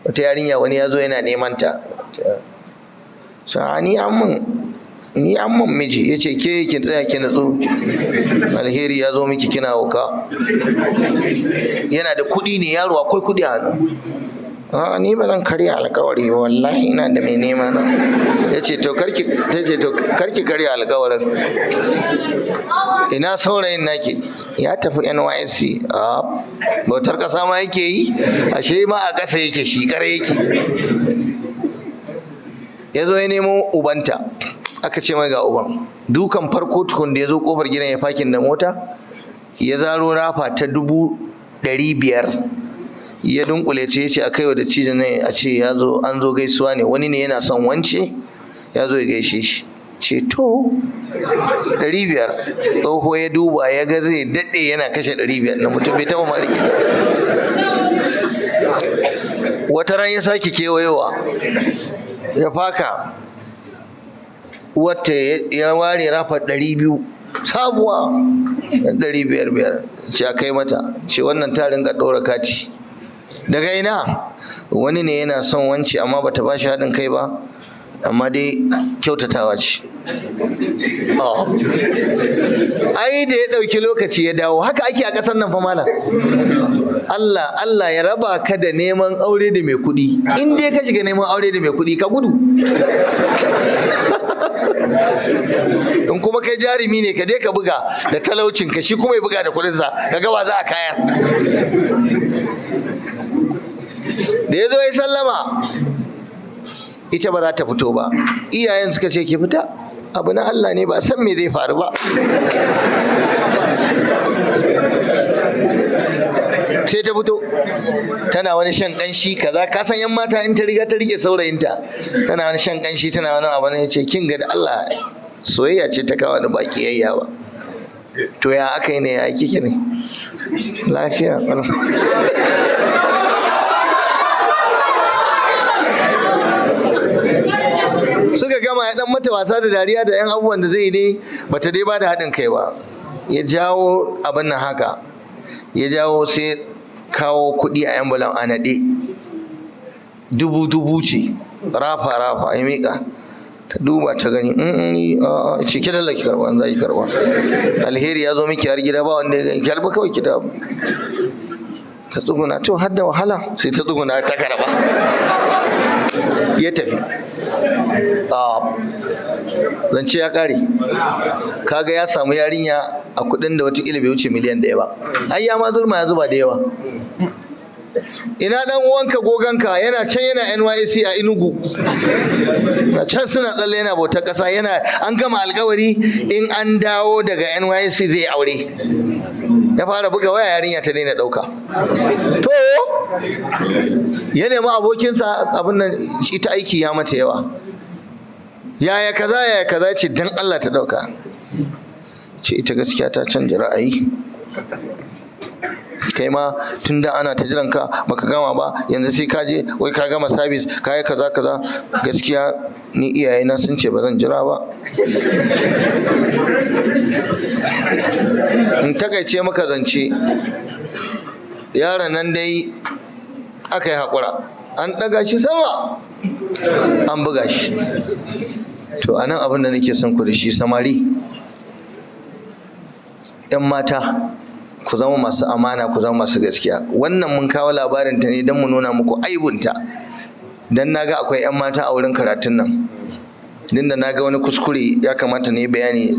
wata yarinya wani ya zo yana neman ta, ni an mun miji. Ya ce ke ki tsaya ki natsu, alheri ya zo miki kina hauka. Yana da kuɗi ne yaro, akwai kuɗi a hannu. Ni ba zan karya alkawari ba, wallahi ina da mai nema na. Ya ce to karki karya alkawarin. Ina saurayin naki? Ya tafi NYSC. Bautar ƙasa ma yake yi, ashe ma a ƙasa yake, shi kare yake. Ya zo ya nemo ubanta, aka ce mai ga uban. Dukan farko tukun da ya zo kofar gidan ya fakin da mota, ya zaro rafa ta 500,000 ya dunkule ce, ya ce a kaiwa da cijin ne, a ce an zo gaisuwa ne, wani ne yana son wance ya zo ya gaishe shi. Ce to 500. Tsoho ya duba ya ga zai daɗe yana kashe 500 na mutum bai taɓa mariki. Wata ran ya sake kewayewa ya faka, wata ya ware rafa 200 sabuwa 500. Ce a kai mata, ce wannan ta ringa ɗora kati. Daga ina? Wani ne yana son wance amma bata ba shi haɗin kai ba, amma dai kyautatawa ce. Ai da ya ɗauki lokaci ya dawo. Haka ake a ƙasar nan fa malam. Allah ya raba ka da neman aure da mai kuɗi. In dai ka shiga neman aure da mai kuɗi ka gudu. In kuma kai jarumi ne ka je ka buga da talaucin ka, shi kuma ya buga da kuɗinsa, ka ga wa za a kayar. Da ya zo ya sallama, ita ba za ta fito ba. Iyayen suka ce ki fita, abu na Allah ne, ba san me zai faru ba. Sai ta fito tana wani shan kanshi kaza, ka san yan mata in ta riga ta rike saurayinta, tana wani shan kanshi, tana wani abu ne. Ya ce kin ga da Allah soyayya ce ta kawo ni, ba kiyayya ba. To ya aka yi ne, ya kike ne? Lafiya. Suka gama, ya dan mata wasa da dariya da yan abubuwan da zai dai, bata dai bada haɗin kai ba. Ya jawo abin nan haka, ya jawo sai kawo kuɗi a ambulan a naɗe, 1000 ce, rafa ya miƙa. Ta duba ta gani, ce ki dalla ki karba, za ki karba. Alheri ya zo miki har gida, ba wanda ya gani, ki karba kawai ki dawo. Ta tsuguna, to har da wahala, sai ta tsuguna ta karba. Ya tafi. Zance ya kare. Kaga ya samu yarinya a kudin da watakila bai wuce miliyan 1 ba. Ai ya ma zurma ya zuba da yawa. Ina dan uwanka goganka yana can, yana NYSC a Enugu. Can suna tsalle yana bautar kasa, an gama alkawari in an dawo daga NYSC zai aure. Ya fara buga waya, yarinya ta daina dauka. To ya nemi abokinsa, abin nan ita aiki ya mata yawa. Yaya kaza ce dan Allah ta dauka. Ce ita gaskiya ta canja ra'ayi. Kai ma tunda ana ta jiran ka baka gama ba, yanzu sai ka je wai ka gama service kai kaza. Gaskiya ni iyayena sun ce ba zan jira ba. In takaice maka zance, yaron nan dai aka yi haƙura, an ɗaga shi sama, an buga shi. To anan abin da nake son ku da shi, samari, 'yan mata, ku zama masu amana, ku zama masu gaskiya. Wannan mun kawo labarin ta ne don mu nuna muku aibunta, dan naga akwai 'yan mata a wurin karatun nan, din da naga wani kuskure ya kamata ne bayani.